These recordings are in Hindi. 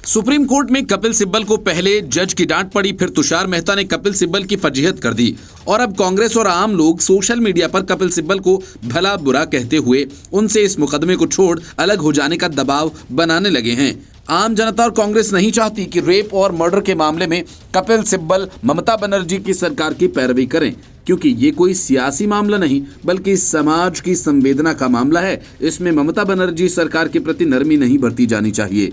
सुप्रीम कोर्ट में कपिल सिब्बल को पहले जज की डांट पड़ी, फिर तुषार मेहता ने कपिल सिब्बल की फजीहत कर दी और अब कांग्रेस और आम लोग सोशल मीडिया पर कपिल सिब्बल को भला बुरा कहते हुए उनसे इस मुकदमे को छोड़ अलग हो जाने का दबाव बनाने लगे हैं। आम जनता और कांग्रेस नहीं चाहती कि रेप और मर्डर के मामले में कपिल सिब्बल ममता बनर्जी की सरकार की पैरवी करें, क्योंकि ये कोई सियासी मामला नहीं बल्कि समाज की संवेदना का मामला है। इसमें ममता बनर्जी सरकार के प्रति नरमी नहीं बरती जानी चाहिए।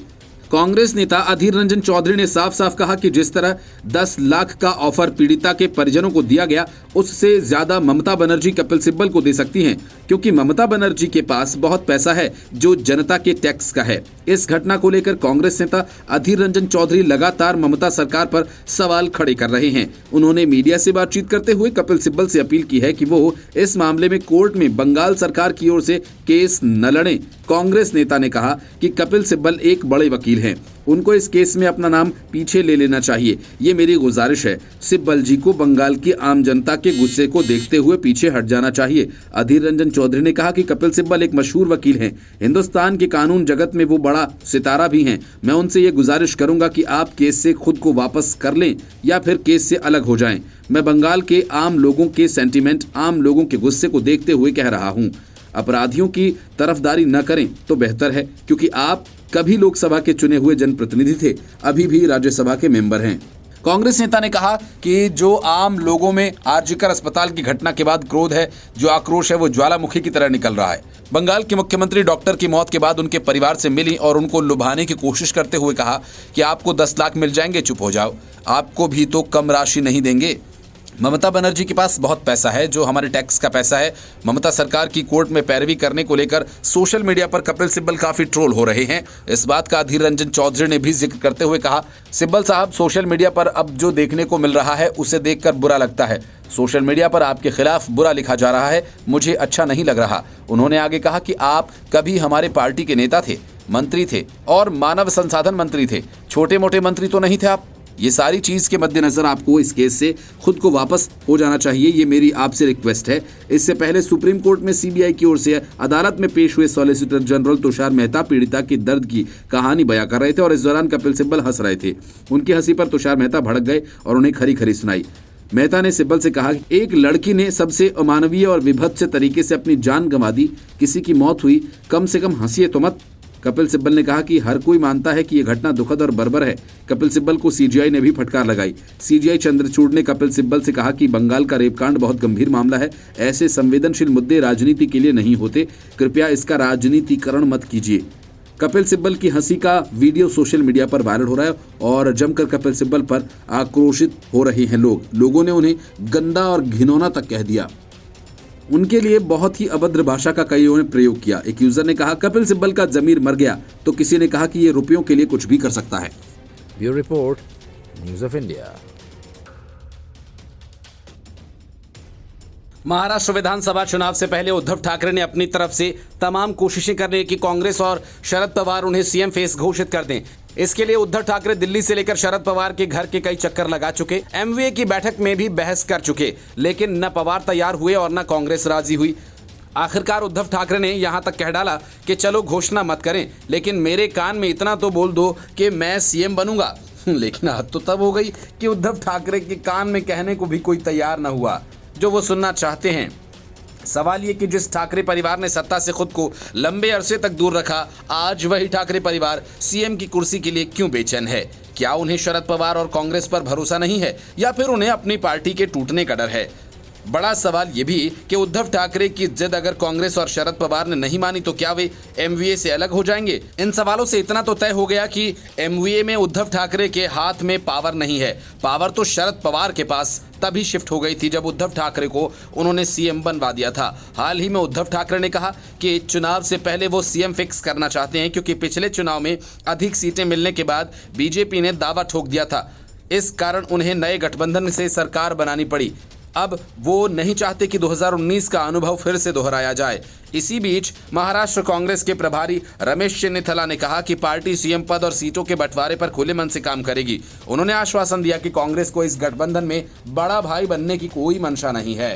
कांग्रेस नेता अधीर रंजन चौधरी ने साफ साफ कहा कि जिस तरह 10 लाख का ऑफर पीड़िता के परिजनों को दिया गया, उससे ज्यादा ममता बनर्जी कपिल सिब्बल को दे सकती हैं, क्योंकि ममता बनर्जी के पास बहुत पैसा है जो जनता के टैक्स का है। इस घटना को लेकर कांग्रेस नेता अधीर रंजन चौधरी लगातार ममता सरकार पर सवाल खड़े कर रहे हैं। उन्होंने मीडिया से बातचीत करते हुए कपिल सिब्बल से अपील की है कि वो इस मामले में कोर्ट में बंगाल सरकार की ओर से केस न लड़ें। कांग्रेस नेता ने कहा कि कपिल सिब्बल एक बड़े वकील हैं, उनको इस केस में अपना नाम पीछे ले लेना चाहिए। ये मेरी गुजारिश है। सिब्बल जी को बंगाल की आम जनता के गुस्से को देखते हुए पीछे हट जाना चाहिए। अधीर रंजन चौधरी ने कहा कि कपिल सिब्बल एक मशहूर वकील हैं, हिंदुस्तान के कानून जगत में वो बड़ा सितारा भी हैं। मैं उनसे ये गुजारिश करूंगा कि आप केस से खुद को वापस कर लें या फिर केस से अलग हो जाएं। मैं बंगाल के आम लोगों के सेंटीमेंट, आम लोगों के गुस्से को देखते हुए कह रहा हूँ, अपराधियों की तरफदारी न करें तो बेहतर है, क्योंकि आप कभी लोकसभा के चुने हुए जनप्रतिनिधि थे, अभी भी राज्यसभा के मेंबर हैं। कांग्रेस नेता ने कहा कि जो आम लोगों में आरजीकर अस्पताल की घटना के बाद क्रोध है, जो आक्रोश है, वो ज्वालामुखी की तरह निकल रहा है। बंगाल के मुख्यमंत्री डॉक्टर की मौत के बाद उनके परिवार से मिली और उनको लुभाने की कोशिश करते हुए कहा कि आपको 10 लाख मिल जाएंगे, चुप हो जाओ, आपको भी तो कम राशि नहीं देंगे। ममता बनर्जी के पास बहुत पैसा है जो हमारे टैक्स का पैसा है। ममता सरकार की कोर्ट में पैरवी करने को लेकर सोशल मीडिया पर कपिल सिब्बल काफी ट्रोल हो रहे हैं। इस बात का अधीर रंजन चौधरी ने भी जिक्र करते हुए कहा, सिब्बल साहब, सोशल मीडिया पर अब जो देखने को मिल रहा है उसे देखकर बुरा लगता है। सोशल मीडिया पर आपके खिलाफ बुरा लिखा जा रहा है, मुझे अच्छा नहीं लग रहा। उन्होंने आगे कहा कि आप कभी हमारे पार्टी के नेता थे, मंत्री थे और मानव संसाधन मंत्री थे, छोटे मोटे मंत्री तो नहीं थे आप। ये सारी चीज के मद्देनजर आपको इस केस से खुद को वापस हो जाना चाहिए, ये मेरी आपसे रिक्वेस्ट है। इससे पहले सुप्रीम कोर्ट में सीबीआई की ओर से अदालत में पेश हुए सॉलिसिटर जनरल तुषार मेहता पीड़िता की दर्द की कहानी बयां कर रहे थे और इस दौरान कपिल सिब्बल हंस रहे थे। उनकी हंसी पर तुषार मेहता भड़क गए और उन्हें खरी खरी सुनाई। मेहता ने सिब्बल से कहा, एक लड़की ने सबसे अमानवीय और विभत्स तरीके से अपनी जान गंवा दी, किसी की मौत हुई, कम से कम हंसिए तो मत। कपिल सिब्बल ने कहा कि हर कोई मानता है कि यह घटना दुखद और बर्बर है। कपिल सिब्बल को सीजीआई ने भी फटकार लगाई। सीजीआई चंद्रचूड़ ने कपिल सिब्बल से कहा कि बंगाल का रेपकांड बहुत गंभीर मामला है, ऐसे संवेदनशील मुद्दे राजनीति के लिए नहीं होते, कृपया इसका राजनीतिकरण मत कीजिए। कपिल सिब्बल की हंसी का वीडियो सोशल मीडिया पर वायरल हो रहा है और जमकर कपिल सिब्बल पर आक्रोशित हो रहे हैं लोगों ने उन्हें गंदा और घिनौना तक कह दिया। उनके लिए बहुत ही अभद्र भाषा का कईयों ने प्रयोग किया। एक यूजर ने कहा, कपिल सिब्बल का जमीर मर गया, तो किसी ने कहा कि ये रुपयों के लिए कुछ भी कर सकता है। Bureau report, news of India. Maharashtra विधानसभा चुनाव से पहले उद्धव ठाकरे ने अपनी तरफ से तमाम कोशिशें कर रही कि कांग्रेस और शरद पवार उन्हें सीएम फेस घोषित कर दें। इसके लिए उद्धव ठाकरे दिल्ली से लेकर शरद पवार के घर के कई चक्कर लगा चुके, एमवीए की बैठक में भी बहस कर चुके, लेकिन न पवार तैयार हुए और न कांग्रेस राजी हुई। आखिरकार उद्धव ठाकरे ने यहां तक कह डाला कि चलो घोषणा मत करें, लेकिन मेरे कान में इतना तो बोल दो कि मैं सीएम बनूंगा। लेकिन हद तो तब हो गई कि उद्धव ठाकरे के कान में कहने को भी कोई तैयार न हुआ जो वो सुनना चाहते हैं। सवाल ये कि जिस ठाकरे परिवार ने सत्ता से खुद को लंबे अरसे तक दूर रखा, आज वही ठाकरे परिवार सीएम की कुर्सी के लिए क्यों बेचैन है? क्या उन्हें शरद पवार और कांग्रेस पर भरोसा नहीं है या फिर उन्हें अपनी पार्टी के टूटने का डर है? बड़ा सवाल ये भी कि उद्धव ठाकरे की जिद अगर कांग्रेस और शरद पवार ने नहीं मानी तो क्या वे एमवीए से अलग हो जाएंगे? इन सवालों से इतना तो तय हो गया कि एमवीए में उद्धव ठाकरे के हाथ में पावर नहीं है। पावर तो शरद पवार के पास तभी शिफ्ट हो गई थी जब उद्धव ठाकरे को उन्होंने सीएम बनवा दिया था। हाल ही में उद्धव ठाकरे ने कहा कि चुनाव से पहले वो सीएम फिक्स करना चाहते हैं, क्योंकि पिछले चुनाव में अधिक सीटें मिलने के बाद बीजेपी ने दावा ठोक दिया था। इस कारण उन्हें नए गठबंधन से सरकार बनानी पड़ी। अब वो नहीं चाहते कि 2019 का अनुभव फिर से दोहराया जाए। इसी बीच महाराष्ट्र कांग्रेस के प्रभारी रमेश चेन्निथला ने कहा कि पार्टी सीएम पद और सीटों के बंटवारे पर खुले मन से काम करेगी। उन्होंने आश्वासन दिया कि कांग्रेस को इस गठबंधन में बड़ा भाई बनने की कोई मंशा नहीं है।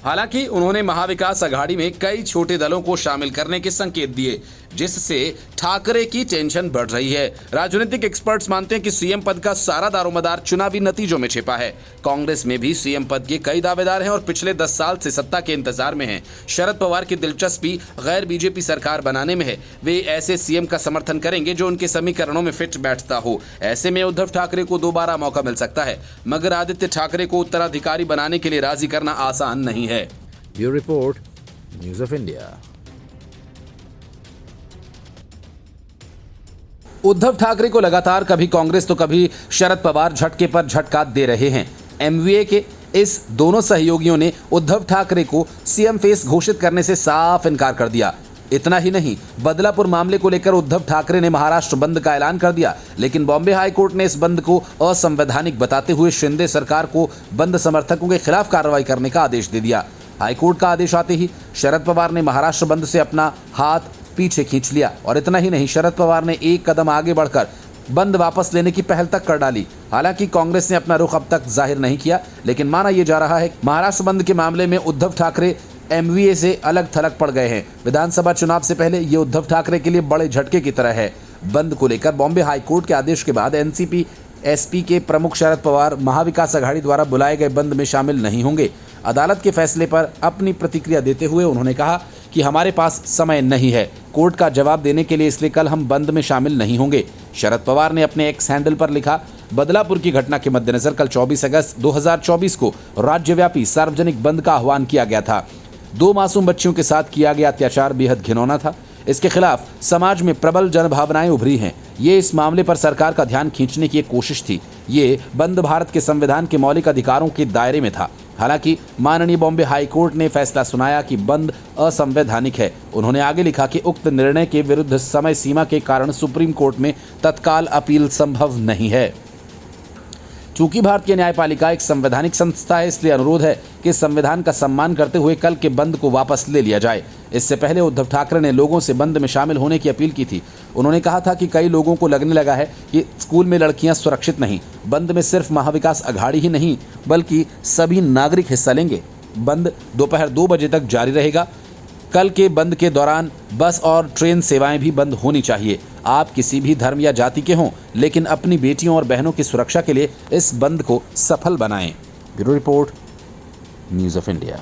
हालांकि उन्होंने महाविकास अघाड़ी में कई छोटे दलों को शामिल करने के संकेत दिए। जिससे ठाकरे की टेंशन बढ़ रही है। राजनीतिक एक्सपर्ट्स मानते हैं कि सीएम पद का सारा दारोमदार चुनावी नतीजों में छिपा है। कांग्रेस में भी सीएम पद के कई दावेदार हैं और पिछले 10 साल से सत्ता के इंतजार में हैं। शरद पवार की दिलचस्पी गैर बीजेपी सरकार बनाने में है। वे ऐसे सीएम का समर्थन करेंगे जो उनके समीकरणों में फिट बैठता हो। ऐसे में उद्धव ठाकरे को दोबारा मौका मिल सकता है, मगर आदित्य ठाकरे को उत्तराधिकारी बनाने के लिए राजी करना आसान नहीं है। Bureau report, news of India. Uddhav Thackeray को लगातार कभी कांग्रेस तो कभी शरद पवार झटके पर झटका दे रहे हैं। एमवीए के इस दोनों सहयोगियों ने उद्धव ठाकरे को सीएम फेस घोषित करने से साफ इनकार कर दिया। इतना ही नहीं, बदलापुर मामले को लेकर उद्धव ठाकरे ने महाराष्ट्र बंद का ऐलान कर दिया, लेकिन बॉम्बे हाई कोर्ट ने इस बंद को असंवैधानिक बताते हुए शिंदे सरकार को बंद समर्थकों के खिलाफ कार्रवाई करने का आदेश दे दिया। हाईकोर्ट का आदेश आते ही शरद पवार ने महाराष्ट्र बंद से अपना हाथ पीछे खींच लिया और इतना ही नहीं, शरद पवार ने एक कदम आगे बढ़कर बंद वापस लेने की पहल तक कर डाली। हालांकि कांग्रेस ने अपना रुख अब तक जाहिर नहीं किया, लेकिन माना यह जा रहा है महाराष्ट्र बंद के मामले में उद्धव ठाकरे एमवीए से अलग थलग पड़ गए हैं। विधानसभा चुनाव से पहले ये उद्धव ठाकरे के लिए बड़े झटके की तरह है। बंद को लेकर बॉम्बे हाईकोर्ट के आदेश के बाद एनसीपी एसपी के प्रमुख शरद पवार महाविकास अघाड़ी द्वारा बुलाए गए बंद में शामिल नहीं होंगे। अदालत के फैसले पर अपनी प्रतिक्रिया देते हुए उन्होंने कहा कि हमारे पास समय नहीं है कोर्ट का जवाब देने के लिए, इसलिए कल हम बंद में शामिल नहीं होंगे। शरद पवार ने अपने एक्स हैंडल पर लिखा, बदलापुर की घटना के मद्देनजर कल 24 अगस्त 2024 को राज्यव्यापी सार्वजनिक बंद का आह्वान किया गया था। 2 मासूम बच्चियों के साथ किया गया अत्याचार बेहद घिनौना था। इसके खिलाफ समाज में प्रबल जनभावनाएं उभरी हैं। ये इस मामले पर सरकार का ध्यान खींचने की एक कोशिश थी। ये बंद भारत के संविधान के मौलिक अधिकारों के दायरे में था। हालांकि माननीय बॉम्बे हाई कोर्ट ने फैसला सुनाया कि बंद असंवैधानिक है। उन्होंने आगे लिखा कि उक्त निर्णय के विरुद्ध समय सीमा के कारण सुप्रीम कोर्ट में तत्काल अपील संभव नहीं है। चूंकि भारतीय न्यायपालिका एक संवैधानिक संस्था है, इसलिए अनुरोध है कि संविधान का सम्मान करते हुए कल के बंद को वापस ले लिया जाए। इससे पहले उद्धव ठाकरे ने लोगों से बंद में शामिल होने की अपील की थी। उन्होंने कहा था कि कई लोगों को लगने लगा है कि स्कूल में लड़कियां सुरक्षित नहीं। बंद में सिर्फ महाविकास अघाड़ी ही नहीं बल्कि सभी नागरिक हिस्सा लेंगे। बंद दोपहर 2 बजे तक जारी रहेगा। कल के बंद के दौरान बस और ट्रेन सेवाएं भी बंद होनी चाहिए। आप किसी भी धर्म या जाति के हों, लेकिन अपनी बेटियों और बहनों की सुरक्षा के लिए इस बंद को सफल बनाएं। Bureau report, news of India.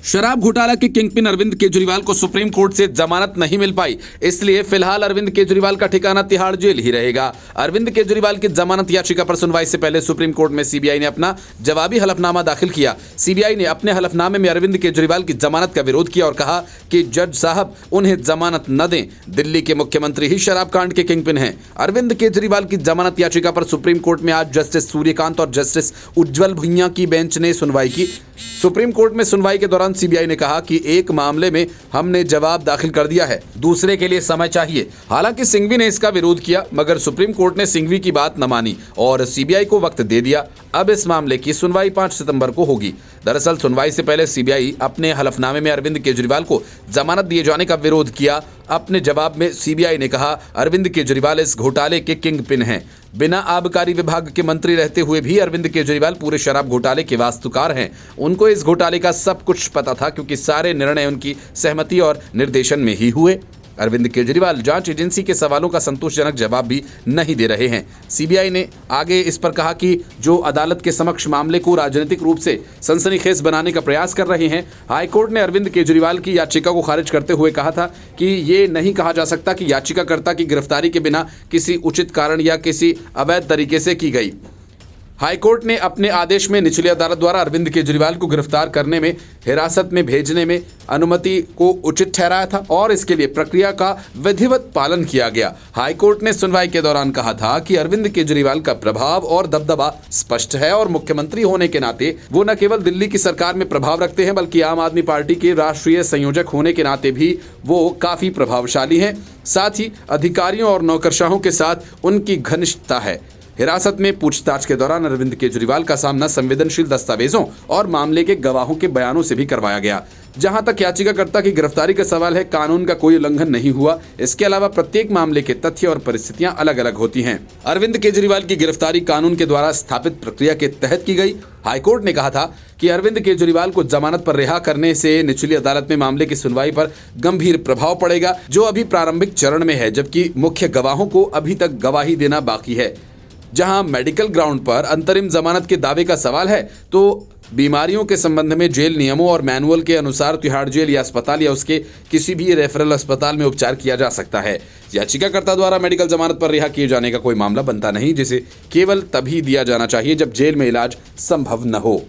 शराब घोटाला के किंगपिन अरविंद केजरीवाल को सुप्रीम कोर्ट से जमानत नहीं मिल पाई, इसलिए फिलहाल अरविंद केजरीवाल का ठिकाना तिहाड़ जेल ही रहेगा। अरविंद केजरीवाल की जमानत याचिका पर सुनवाई से पहले सुप्रीम कोर्ट में सीबीआई ने अपना जवाबी हलफनामा दाखिल किया। सीबीआई ने अपने हलफनामे में अरविंद केजरीवाल की जमानत का विरोध किया और कहा कि जज साहब उन्हें जमानत न दें। दिल्ली के मुख्यमंत्री ही शराब कांड के किंगपिन हैं। अरविंद केजरीवाल की जमानत याचिका पर सुप्रीम कोर्ट में आज जस्टिस सूर्यकांत और जस्टिस उज्जवल भुइयां की बेंच ने सुनवाई की। सुप्रीम कोर्ट में सुनवाई के दौरान सीबीआई ने कहा कि एक मामले में हमने जवाब दाखिल कर दिया है, दूसरे के लिए समय चाहिए। हालांकि सिंघवी ने इसका विरोध किया, मगर सुप्रीम कोर्ट ने सिंघवी की बात न मानी और सीबीआई को वक्त दे दिया। अब इस मामले की सुनवाई 5 सितंबर को होगी। दरअसल सुनवाई से पहले सीबीआई अपने हलफनामे में अरविंद केजरीवाल को जमानत दिए जाने का विरोध किया। अपने जवाब में सीबीआई ने कहा, अरविंद केजरीवाल इस घोटाले के किंगपिन हैं। बिना आबकारी विभाग के मंत्री रहते हुए भी अरविंद केजरीवाल पूरे शराब घोटाले के वास्तुकार हैं। उनको इस घोटाले का सब कुछ पता था, क्योंकि सारे निर्णय उनकी सहमति और निर्देशन में ही हुए। अरविंद केजरीवाल जांच एजेंसी के सवालों का संतोषजनक जवाब भी नहीं दे रहे हैं। सीबीआई ने आगे इस पर कहा कि जो अदालत के समक्ष मामले को राजनीतिक रूप से सनसनीखेज बनाने का प्रयास कर रहे हैं। हाईकोर्ट ने अरविंद केजरीवाल की याचिका को खारिज करते हुए कहा था कि ये नहीं कहा जा सकता कि याचिकाकर्ता की गिरफ्तारी के बिना किसी उचित कारण या किसी अवैध तरीके से की गई। हाईकोर्ट ने अपने आदेश में निचली अदालत द्वारा अरविंद केजरीवाल को गिरफ्तार करने में, हिरासत में भेजने में अनुमति को उचित ठहराया था और इसके लिए प्रक्रिया का विधिवत पालन किया गया। हाईकोर्ट ने सुनवाई के दौरान कहा था कि अरविंद केजरीवाल का प्रभाव और दबदबा स्पष्ट है और मुख्यमंत्री होने के नाते वो न केवल दिल्ली की सरकार में प्रभाव रखते हैं, बल्कि आम आदमी पार्टी के राष्ट्रीय संयोजक होने के नाते भी वो काफी प्रभावशाली हैं। साथ ही अधिकारियों और नौकरशाहों के साथ उनकी घनिष्ठता है। हिरासत में पूछताछ के दौरान अरविंद केजरीवाल का सामना संवेदनशील दस्तावेजों और मामले के गवाहों के बयानों से भी करवाया गया। जहां तक याचिकाकर्ता की गिरफ्तारी का सवाल है, कानून का कोई उल्लंघन नहीं हुआ। इसके अलावा प्रत्येक मामले के तथ्य और परिस्थितियां अलग अलग होती हैं। अरविंद केजरीवाल की गिरफ्तारी कानून के द्वारा स्थापित प्रक्रिया के तहत की गई। हाईकोर्ट ने कहा था कि अरविंद केजरीवाल को जमानत पर रिहा करने से निचली अदालत में मामले की सुनवाई पर गंभीर प्रभाव पड़ेगा, जो अभी प्रारंभिक चरण में है, जबकि मुख्य गवाहों को अभी तक गवाही देना बाकी है। जहां मेडिकल ग्राउंड पर अंतरिम जमानत के दावे का सवाल है, तो बीमारियों के संबंध में जेल नियमों और मैनुअल के अनुसार तिहाड़ जेल या अस्पताल या उसके किसी भी रेफरल अस्पताल में उपचार किया जा सकता है। याचिकाकर्ता द्वारा मेडिकल जमानत पर रिहा किए जाने का कोई मामला बनता नहीं, जिसे केवल तभी दिया जाना चाहिए जब जेल में इलाज संभव न हो।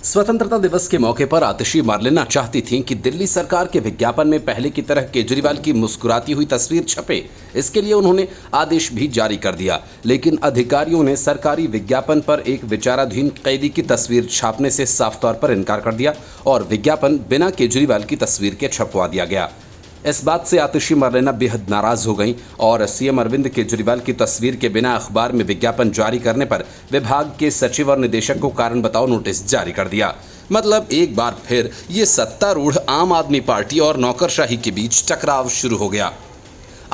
स्वतंत्रता दिवस के मौके पर आतिशी मार्लेना चाहती थीं कि दिल्ली सरकार के विज्ञापन में पहले की तरह केजरीवाल की मुस्कुराती हुई तस्वीर छपे। इसके लिए उन्होंने आदेश भी जारी कर दिया, लेकिन अधिकारियों ने सरकारी विज्ञापन पर एक विचाराधीन कैदी की तस्वीर छापने से साफ तौर पर इनकार कर दिया और विज्ञापन बिना केजरीवाल की तस्वीर के छपवा दिया गया। इस बात से आतिशी मार्लेना बेहद नाराज हो गईं और सीएम अरविंद केजरीवाल की तस्वीर के बिना अखबार में विज्ञापन जारी करने पर विभाग के सचिव और निदेशक को कारण बताओ नोटिस जारी कर दिया। मतलब एक बार फिर ये सत्तारूढ़ आम आदमी पार्टी और नौकरशाही के बीच टकराव शुरू हो गया।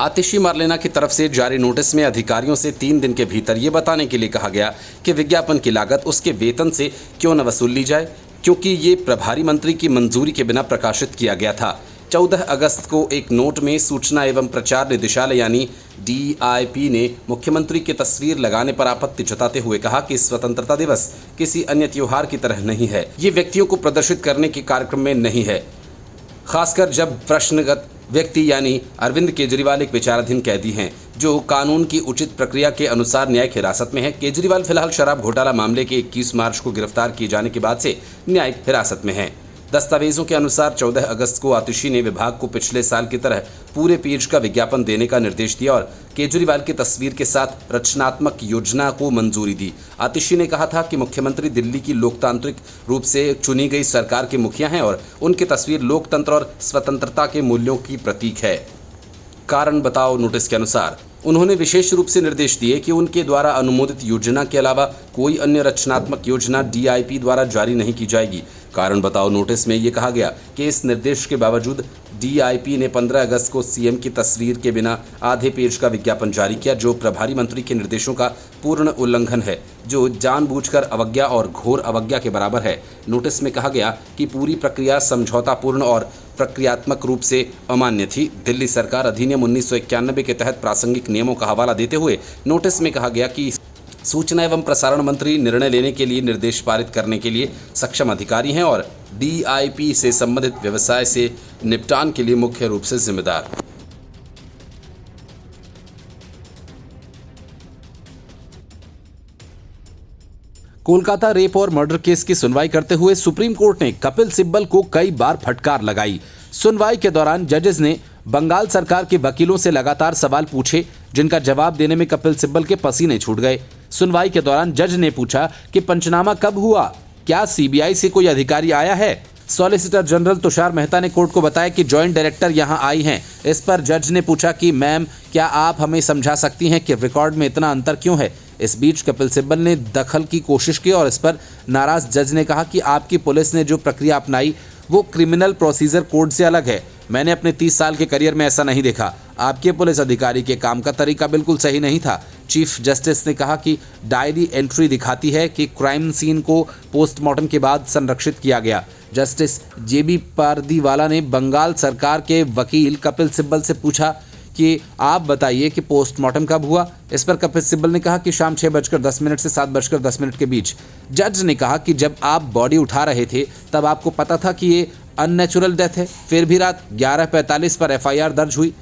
आतिशी मार्लेना की तरफ से जारी नोटिस में अधिकारियों से 3 दिन के भीतर ये बताने के लिए कहा गया कि विज्ञापन की लागत उसके वेतन से क्यों न वसूल ली जाए, क्योंकि ये प्रभारी मंत्री की मंजूरी के बिना प्रकाशित किया गया था। 14 अगस्त को एक नोट में सूचना एवं प्रचार निदेशालय यानी DIP ने मुख्यमंत्री की तस्वीर लगाने पर आपत्ति जताते हुए कहा कि स्वतंत्रता दिवस किसी अन्य त्योहार की तरह नहीं है, ये व्यक्तियों को प्रदर्शित करने के कार्यक्रम में नहीं है, खासकर जब प्रश्नगत व्यक्ति यानी अरविंद केजरीवाल एक विचाराधीन कैदी हैं जो कानून की उचित प्रक्रिया के अनुसार न्यायिक हिरासत में है। केजरीवाल फिलहाल शराब घोटाला मामले के 21 मार्च को गिरफ्तार किए जाने के बाद से न्यायिक हिरासत में है। दस्तावेजों के अनुसार 14 अगस्त को आतिशी ने विभाग को पिछले साल की तरह पूरे पेज का विज्ञापन देने का निर्देश दिया और केजरीवाल की तस्वीर के साथ रचनात्मक योजना को मंजूरी दी। आतिशी ने कहा था कि मुख्यमंत्री दिल्ली की लोकतांत्रिक रूप से चुनी गई सरकार के मुखिया हैं और उनकी तस्वीर लोकतंत्र और स्वतंत्रता के मूल्यों की प्रतीक है। कारण बताओ नोटिस के अनुसार उन्होंने विशेष रूप से निर्देश दिए कि उनके द्वारा अनुमोदित योजना के अलावा कोई अन्य रचनात्मक योजना DIP द्वारा जारी नहीं की जाएगी। कारण बताओ नोटिस में ये कहा गया कि इस निर्देश के बावजूद DIP ने 15 अगस्त को सीएम की तस्वीर के बिना आधे पेज का विज्ञापन जारी किया, जो प्रभारी मंत्री के निर्देशों का पूर्ण उल्लंघन है, जो जानबूझकर अवज्ञा और घोर अवज्ञा के बराबर है। नोटिस में कहा गया कि पूरी प्रक्रिया समझौतापूर्ण और प्रक्रियात्मक रूप से अमान्य थी। दिल्ली सरकार अधिनियम 1991 के तहत प्रासंगिक नियमों का हवाला देते हुए नोटिस में कहा गया कि सूचना एवं प्रसारण मंत्री निर्णय लेने के लिए निर्देश पारित करने के लिए सक्षम अधिकारी हैं और DIP से संबंधित व्यवसाय से निपटान के लिए मुख्य रूप से जिम्मेदार। कोलकाता रेप और मर्डर केस की सुनवाई करते हुए सुप्रीम कोर्ट ने कपिल सिब्बल को कई बार फटकार लगाई। सुनवाई के दौरान जजेस ने बंगाल सरकार के वकीलों से लगातार सवाल पूछे, जिनका जवाब देने में कपिल सिब्बल के पसीने छूट गए। सुनवाई के दौरान जज ने पूछा कि पंचनामा कब हुआ, क्या CBI से कोई अधिकारी आया है। सॉलिसिटर जनरल तुषार मेहता ने कोर्ट को बताया कि जॉइंट डायरेक्टर यहां आई हैं। इस पर जज ने पूछा कि मैम, क्या आप हमें समझा सकती हैं कि रिकॉर्ड में इतना अंतर क्यों है। इस बीच कपिल सिब्बल ने दखल की कोशिश की और इस पर नाराज जज ने कहा कि आपकी पुलिस ने जो प्रक्रिया अपनाई वो क्रिमिनल प्रोसीजर कोड से अलग है। मैंने अपने 30 साल के करियर में ऐसा नहीं देखा। आपके पुलिस अधिकारी के काम का तरीका बिल्कुल सही नहीं था। चीफ जस्टिस ने कहा कि डायरी एंट्री दिखाती है कि क्राइम सीन को पोस्टमार्टम के बाद संरक्षित किया गया। जस्टिस JB पारदीवाला ने बंगाल सरकार के वकील कपिल सिब्बल से पूछा कि आप बताइए कि पोस्टमार्टम कब हुआ। इस पर कपिल सिब्बल ने कहा कि शाम 6:10 से 7:10 के बीच। जज ने कहा कि जब आप बॉडी उठा रहे थे तब आपको पता था कि ये अननेचुरल डेथ है, फिर भी रात 11:45 पर FIR दर्ज हुई।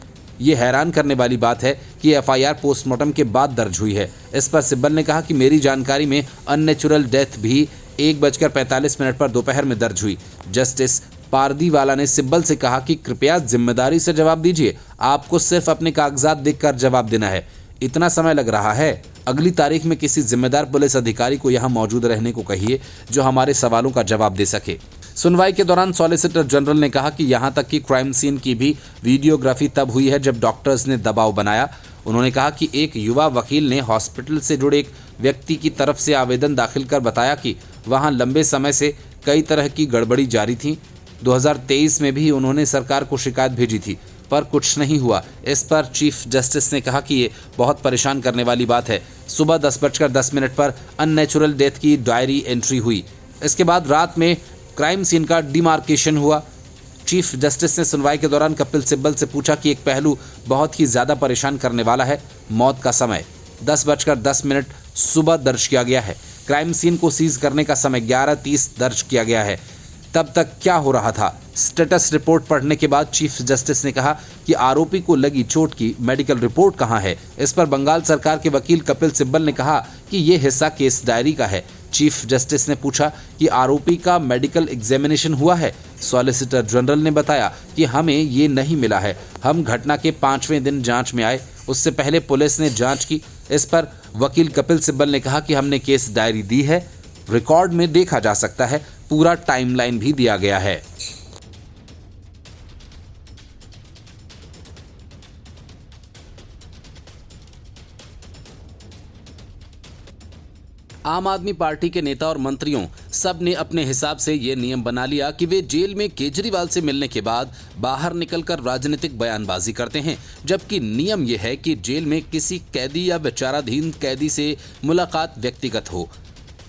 ये हैरान करने वाली बात है कि FIR पोस्टमार्टम के बाद दर्ज हुई है। इस पर सिब्बल ने कहा कि मेरी जानकारी में अननेचुरल डेथ भी 1:45 पर दोपहर में दर्ज हुई। जस्टिस पारदीवाला ने सिब्बल से कहा कि कृपया जिम्मेदारी से जवाब दीजिए, आपको सिर्फ अपने कागजात देखकर जवाब देना है। इतना समय लग रहा है, अगली तारीख में किसी जिम्मेदार पुलिस अधिकारी को यहाँ मौजूद रहने को कहिए जो हमारे सवालों का जवाब दे सके। सुनवाई के दौरान सॉलिसिटर जनरल ने कहा कि यहां तक कि क्राइम सीन की भी वीडियोग्राफी तब हुई है जब डॉक्टर्स ने दबाव बनाया। उन्होंने कहा कि एक युवा वकील ने हॉस्पिटल से जुड़े एक व्यक्ति की तरफ से आवेदन दाखिल कर बताया कि वहां लंबे समय से कई तरह की गड़बड़ी जारी थी। 2023 में भी उन्होंने सरकार को शिकायत भेजी थी पर कुछ नहीं हुआ। इस पर चीफ जस्टिस ने कहा कि ये बहुत परेशान करने वाली बात है। सुबह 10:10 पर अननेचुरल डेथ की डायरी एंट्री हुई। इसके बाद रात में क्राइम सीन का डिमार्केशन हुआ। चीफ जस्टिस ने सुनवाई के दौरान कपिल सिब्बल से पूछा कि एक पहलू बहुत ही ज़्यादा परेशान करने वाला है, मौत का समय 10:10 सुबह दर्ज किया गया है। क्राइम सीन को सीज करने का समय 11:30 दर्ज किया गया है। तब तक क्या हो रहा था? स्टेटस रिपोर्ट पढ़ने के बाद चीफ जस्टिस ने कहा कि आरोपी को लगी चोट की मेडिकल रिपोर्ट कहां है? इस पर बंगाल सरकार के वकील कपिल सिब्बल ने कहा कि ये हिस्सा केस डायरी का है। चीफ जस्टिस ने पूछा कि आरोपी का मेडिकल एग्जामिनेशन हुआ है? सॉलिसिटर जनरल ने बताया कि हमें ये नहीं मिला है। हम घटना के 5वें दिन जांच में आए, उससे पहले पुलिस ने जांच की। इस पर वकील कपिल सिब्बल ने कहा कि हमने केस डायरी दी है, रिकॉर्ड में देखा जा सकता है, पूरा टाइमलाइन भी दिया गया है। आम आदमी पार्टी के नेता और मंत्रियों सब ने अपने हिसाब से ये नियम बना लिया कि वे जेल में केजरीवाल से मिलने के बाद बाहर निकलकर राजनीतिक बयानबाजी करते हैं, जबकि नियम यह है कि जेल में किसी कैदी या विचाराधीन कैदी से मुलाकात व्यक्तिगत हो,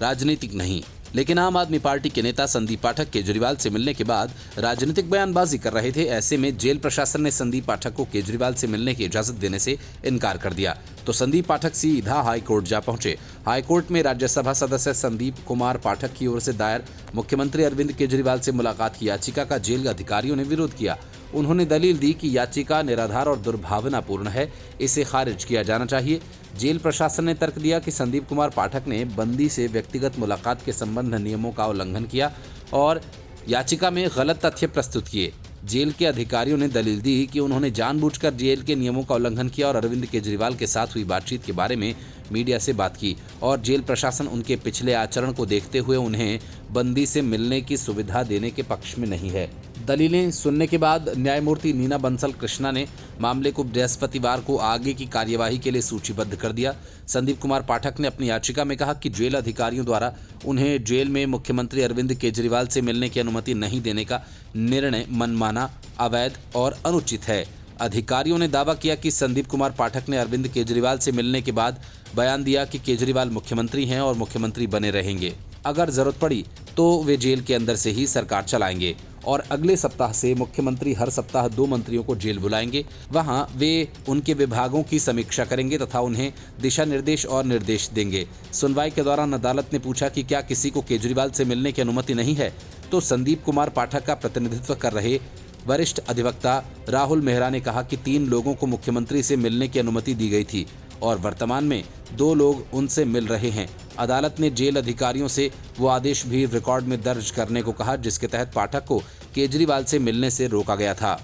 राजनीतिक नहीं। लेकिन आम आदमी पार्टी के नेता संदीप पाठक केजरीवाल से मिलने के बाद राजनीतिक बयानबाजी कर रहे थे। ऐसे में जेल प्रशासन ने संदीप पाठक को केजरीवाल से मिलने की इजाजत देने से इनकार कर दिया, तो संदीप पाठक सीधा हाईकोर्ट जा पहुंचे। हाईकोर्ट में राज्यसभा सदस्य संदीप कुमार पाठक की ओर से दायर मुख्यमंत्री अरविंद केजरीवाल से मुलाकात की याचिका का जेल अधिकारियों ने विरोध किया। उन्होंने दलील दी कि याचिका निराधार और दुर्भावनापूर्ण है, इसे खारिज किया जाना चाहिए। जेल प्रशासन ने तर्क दिया कि संदीप कुमार पाठक ने बंदी से व्यक्तिगत मुलाकात के संबंध नियमों का उल्लंघन किया और याचिका में गलत तथ्य प्रस्तुत किए। जेल के अधिकारियों ने दलील दी कि उन्होंने जानबूझकर जेल के नियमों का उल्लंघन किया और अरविंद केजरीवाल के साथ हुई बातचीत के बारे में मीडिया से बात की और जेल प्रशासन उनके पिछले आचरण को देखते हुए उन्हें बंदी से मिलने की सुविधा देने के पक्ष में नहीं है। दलीलें सुनने के बाद न्यायमूर्ति नीना बंसल कृष्णा ने मामले को बृहस्पतिवार को आगे की कार्यवाही के लिए सूचीबद्ध कर दिया। संदीप कुमार पाठक ने अपनी याचिका में कहा कि जेल अधिकारियों द्वारा उन्हें जेल में मुख्यमंत्री अरविंद केजरीवाल से मिलने की अनुमति नहीं देने का निर्णय मनमाना, अवैध और अनुचित है। अधिकारियों ने दावा किया कि संदीप कुमार पाठक ने अरविंद केजरीवाल से मिलने के बाद बयान दिया कि केजरीवाल मुख्यमंत्री हैं और मुख्यमंत्री बने रहेंगे। अगर जरूरत पड़ी तो वे जेल के अंदर से ही सरकार चलाएंगे और अगले सप्ताह से मुख्यमंत्री हर सप्ताह 2 मंत्रियों को जेल बुलाएंगे। वहां वे उनके विभागों की समीक्षा करेंगे तथा उन्हें दिशा निर्देश और निर्देश देंगे। सुनवाई के दौरान अदालत ने पूछा कि क्या किसी को केजरीवाल से मिलने की अनुमति नहीं है, तो संदीप कुमार पाठक का प्रतिनिधित्व कर रहे वरिष्ठ अधिवक्ता राहुल मेहरा ने कहा कि 3 लोगों को मुख्यमंत्री से मिलने की अनुमति दी गई थी और वर्तमान में 2 लोग उनसे मिल रहे हैं। अदालत ने जेल अधिकारियों से वो आदेश भी रिकॉर्ड में दर्ज करने को कहा जिसके तहत पाठक को केजरीवाल से मिलने से रोका गया था।